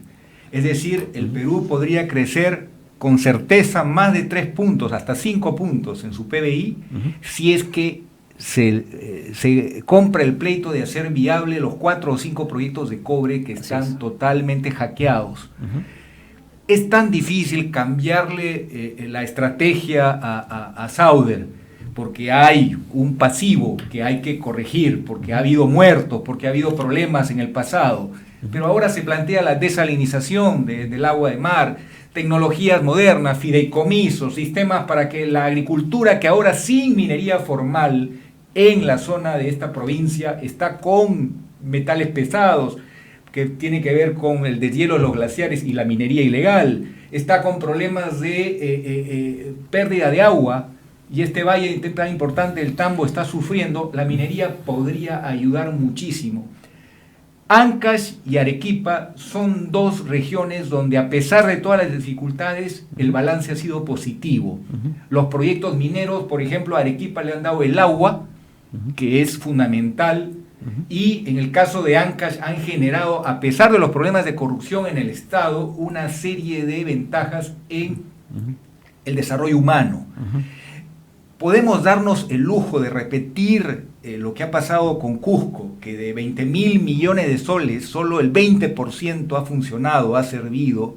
Es decir, el Perú podría crecer con certeza más de 3 puntos, hasta 5 puntos en su PBI, si es que se compra el pleito de hacer viable los 4 o 5 proyectos de cobre que están totalmente hackeados. Es tan difícil cambiarle la estrategia a Sauder, porque hay un pasivo que hay que corregir, porque ha habido muertos, porque ha habido problemas en el pasado. Pero ahora se plantea la desalinización del agua de mar, tecnologías modernas, fideicomisos, sistemas para que la agricultura, que ahora sin minería formal en la zona de esta provincia está con metales pesados, que tiene que ver con el deshielo de los glaciares y la minería ilegal, está con problemas de pérdida de agua, y este valle tan importante, el Tambo, está sufriendo. La minería podría ayudar muchísimo. Ancash y Arequipa son 2 regiones donde, a pesar de todas las dificultades, el balance ha sido positivo. Los proyectos mineros, por ejemplo, a Arequipa le han dado el agua, que es fundamental, y en el caso de Ancash han generado, a pesar de los problemas de corrupción en el Estado, una serie de ventajas en el desarrollo humano. Podemos darnos el lujo de repetir lo que ha pasado con Cusco, que de 20.000 millones de soles, solo el 20% ha funcionado, ha servido.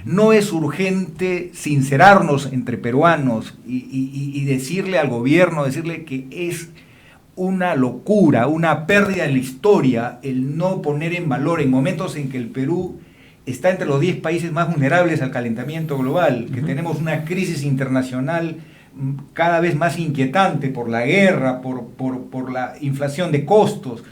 No es urgente sincerarnos entre peruanos y decirle al gobierno, decirle que es una locura, una pérdida en la historia el no poner en valor en momentos en que el Perú está entre los 10 países más vulnerables al calentamiento global, que tenemos una crisis internacional cada vez más inquietante por la guerra, por la inflación de costos.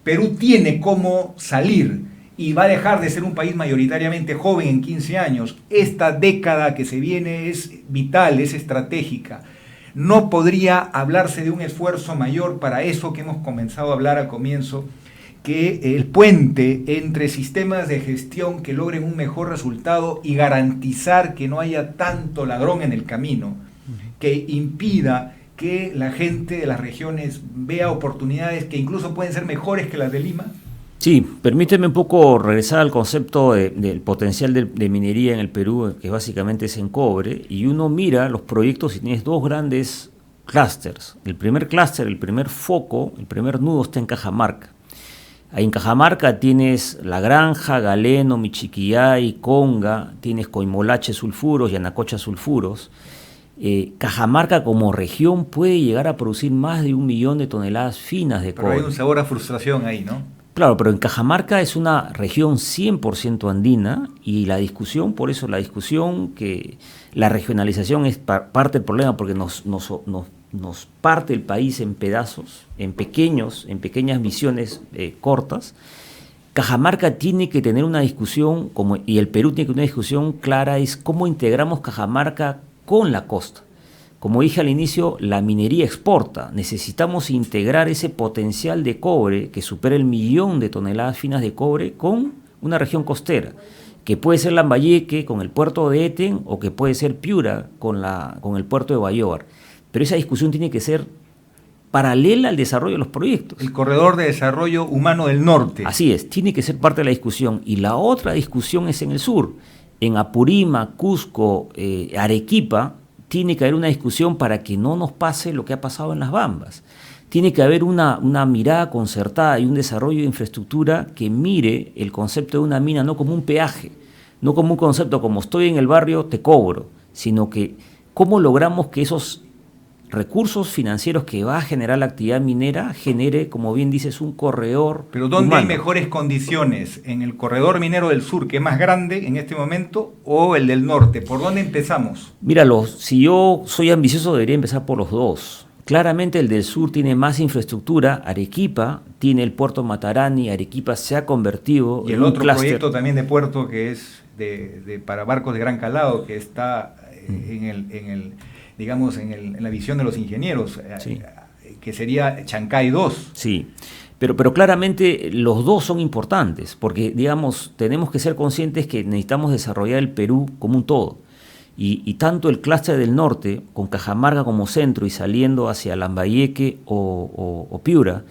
Perú tiene cómo salir y va a dejar de ser un país mayoritariamente joven en 15 años. Esta década que se viene es vital, es estratégica. No podría hablarse de un esfuerzo mayor para eso que hemos comenzado a hablar al comienzo, que el puente entre sistemas de gestión que logren un mejor resultado y garantizar que no haya tanto ladrón en el camino, que impida que la gente de las regiones vea oportunidades que incluso pueden ser mejores que las de Lima. Sí, permíteme un poco regresar al concepto del potencial de minería en el Perú, que básicamente es en cobre, y uno mira los proyectos y tienes dos grandes clústeres. El primer clúster, el primer foco, el primer nudo está en Cajamarca. Ahí en Cajamarca tienes La Granja, Galeno, Michiquillay, Conga, tienes Coimolache sulfuros, Yanacocha sulfuros. Cajamarca como región puede llegar a producir más de 1 millón de toneladas finas de cobre. Pero hay un sabor a frustración ahí, ¿no? Claro, pero en Cajamarca es una región 100% andina y la discusión, por eso la discusión que la regionalización es parte del problema porque nos parte el país en pedazos, en pequeñas misiones cortas. Cajamarca tiene que tener una discusión, y el Perú tiene que tener una discusión clara, es cómo integramos Cajamarca con la costa. Como dije al inicio, la minería exporta. Necesitamos integrar ese potencial de cobre que supera el 1 millón de toneladas finas de cobre con una región costera, que puede ser Lambayeque con el puerto de Eten o que puede ser Piura con el puerto de Bayóvar. Pero esa discusión tiene que ser paralela al desarrollo de los proyectos. El corredor de desarrollo humano del norte. Así es, tiene que ser parte de la discusión. Y la otra discusión es en el sur. En Apurímac, Cusco, Arequipa, tiene que haber una discusión para que no nos pase lo que ha pasado en las Bambas. Tiene que haber una mirada concertada y un desarrollo de infraestructura que mire el concepto de una mina no como un peaje, no como un concepto como estoy en el barrio, te cobro, sino que cómo logramos que esos recursos financieros que va a generar la actividad minera genere, como bien dices, un corredor. Pero ¿dónde humano. hay mejores condiciones? ¿En el corredor minero del sur, que es más grande en este momento, o el del norte? ¿Por dónde empezamos? Míralo, si yo soy ambicioso debería empezar por los dos. Claramente el del sur tiene más infraestructura, Arequipa tiene el puerto Matarani, Arequipa se ha convertido y en el un otro clúster. proyecto también de puerto que es para barcos de gran calado, que está digamos, en la visión de los ingenieros, Sí. Que sería Chancay 2. Sí, pero claramente los dos son importantes, porque, digamos, tenemos que ser conscientes que necesitamos desarrollar el Perú como un todo. Y tanto el clúster del norte, con Cajamarca como centro y saliendo hacia Lambayeque o Piura,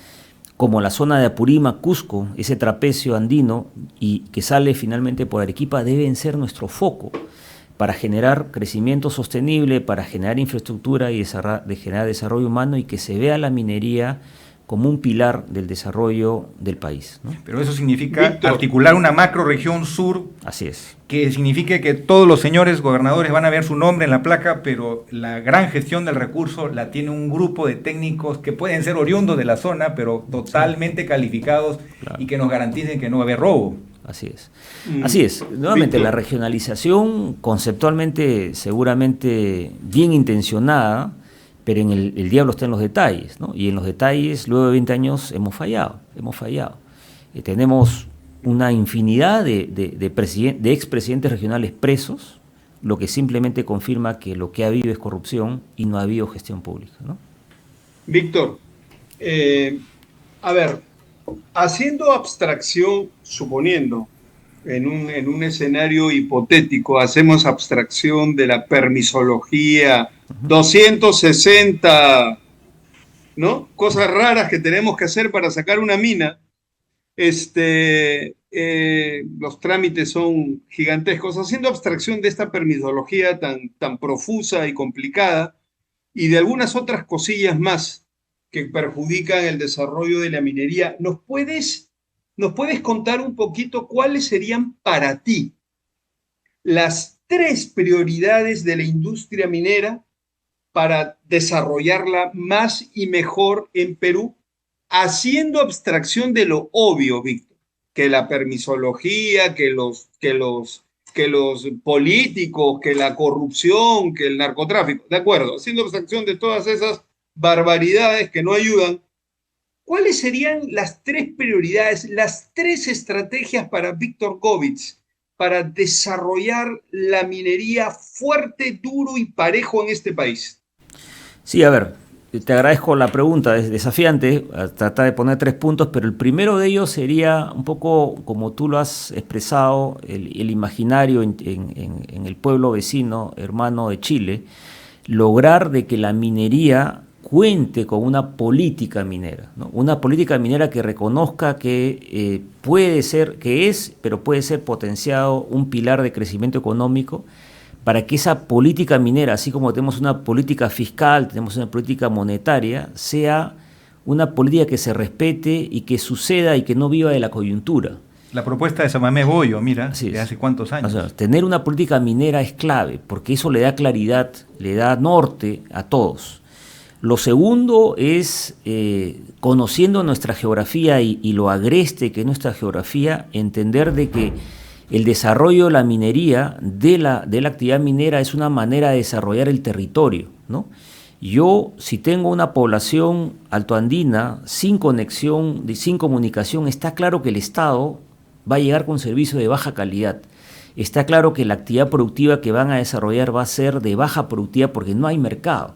como la zona de Apurímac, Cusco, ese trapecio andino, y que sale finalmente por Arequipa, deben ser nuestro foco para generar crecimiento sostenible, para generar infraestructura y generar desarrollo humano y que se vea la minería como un pilar del desarrollo del país, ¿no? Pero eso significa Víctor, articular una macro-región sur, Así es. que signifique que todos los señores gobernadores van a ver su nombre en la placa, pero la gran gestión del recurso la tiene un grupo de técnicos que pueden ser oriundos de la zona, pero totalmente calificados, Claro. y que nos garanticen que no va a haber robo. Así es. Así es. Nuevamente, Víctor. la regionalización conceptualmente seguramente bien intencionada, pero el diablo está en los detalles, ¿no? Y en los detalles, luego de 20 años, hemos fallado. Tenemos una infinidad de expresidentes regionales presos, lo que simplemente confirma que lo que ha habido es corrupción y no ha habido gestión pública, ¿no? Víctor, a ver, haciendo abstracción, suponiendo, en un escenario hipotético, hacemos abstracción de la permisología 260, ¿no? Cosas raras que tenemos que hacer para sacar una mina. Los trámites son gigantescos. Haciendo abstracción de esta permisología tan profusa y complicada y de algunas otras cosillas más que perjudican el desarrollo de la minería, ¿nos puedes contar un poquito cuáles serían para ti las 3 prioridades de la industria minera para desarrollarla más y mejor en Perú, haciendo abstracción de lo obvio, Víctor, que la permisología, que los los políticos, que la corrupción, que el narcotráfico. De acuerdo, haciendo abstracción de todas esas barbaridades que no ayudan, ¿cuáles serían las 3 prioridades, las 3 estrategias para Víctor Gómez para desarrollar la minería fuerte, duro y parejo en este país? Sí, a ver, te agradezco la pregunta, es desafiante, tratar de poner 3 puntos, pero el primero de ellos sería un poco como tú lo has expresado, el imaginario en el pueblo vecino, hermano de Chile, lograr de que la minería cuente con una política minera, ¿no? Una política minera que reconozca que puede ser, que es, pero puede ser potenciado un pilar de crecimiento económico, para que esa política minera, así como tenemos una política fiscal, tenemos una política monetaria, sea una política que se respete y que suceda y que no viva de la coyuntura. La propuesta de Samamé Bollo, mira, Así de es. hace cuántos años. O sea, tener una política minera es clave, porque eso le da claridad, le da norte a todos. Lo segundo es, conociendo nuestra geografía y lo agreste que es nuestra geografía, entender de que el desarrollo de la minería, de la actividad minera, es una manera de desarrollar el territorio, ¿no? Yo, si tengo una población altoandina sin conexión, sin comunicación, está claro que el Estado va a llegar con servicios de baja calidad. Está claro que la actividad productiva que van a desarrollar va a ser de baja productividad porque no hay mercado.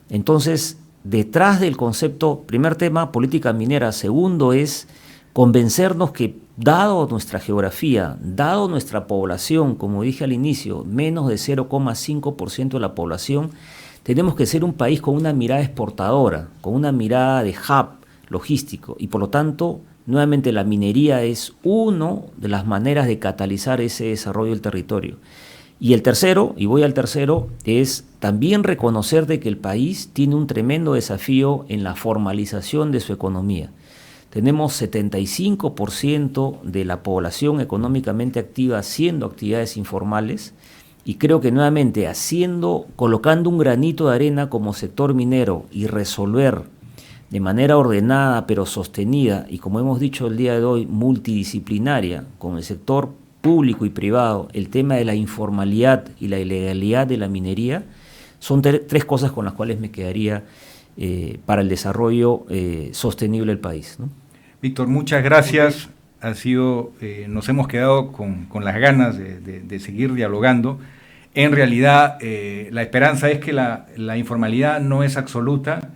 Entonces, detrás del concepto, primer tema, política minera. Segundo es convencernos que, dado nuestra geografía, dado nuestra población, como dije al inicio, menos de 0,5% de la población, tenemos que ser un país con una mirada exportadora, con una mirada de hub logístico, y por lo tanto, nuevamente la minería es una de las maneras de catalizar ese desarrollo del territorio. Y el tercero, y voy al tercero, es también reconocer de que el país tiene un tremendo desafío en la formalización de su economía. Tenemos 75% de la población económicamente activa haciendo actividades informales, y creo que nuevamente colocando un granito de arena como sector minero y resolver de manera ordenada pero sostenida, y como hemos dicho el día de hoy, multidisciplinaria, con el sector público y privado, el tema de la informalidad y la ilegalidad de la minería, son 3 cosas con las cuales me quedaría para el desarrollo sostenible del país, ¿no? Víctor, muchas gracias. Nos hemos quedado con las ganas de seguir dialogando. En realidad, la esperanza es que la informalidad no es absoluta.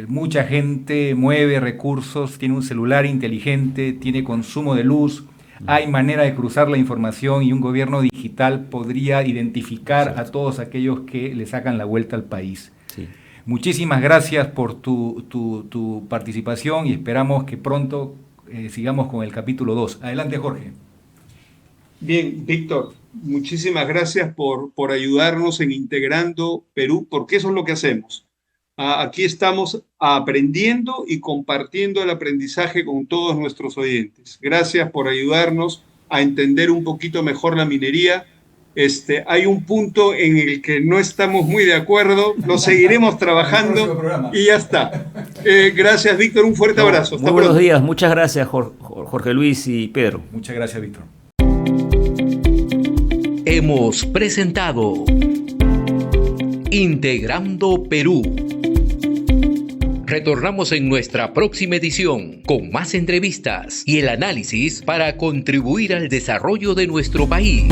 Mucha gente mueve recursos, tiene un celular inteligente, tiene consumo de luz. Hay manera de cruzar la información, y un gobierno digital podría identificar a todos aquellos que le sacan la vuelta al país. Sí. Muchísimas gracias por tu participación, y esperamos que pronto sigamos con el capítulo 2. Adelante, Jorge. Bien, Víctor, muchísimas gracias por ayudarnos en Integrando Perú, porque eso es lo que hacemos. Aquí estamos aprendiendo y compartiendo el aprendizaje con todos nuestros oyentes. Gracias por ayudarnos a entender un poquito mejor la minería. Hay un punto en el que no estamos muy de acuerdo, lo seguiremos trabajando y ya está. Gracias, Víctor, un fuerte abrazo. Hasta muy buenos días, muchas gracias, Jorge Luis y Pedro. Muchas gracias, Víctor. Hemos presentado Integrando Perú. Retornamos en nuestra próxima edición con más entrevistas y el análisis para contribuir al desarrollo de nuestro país.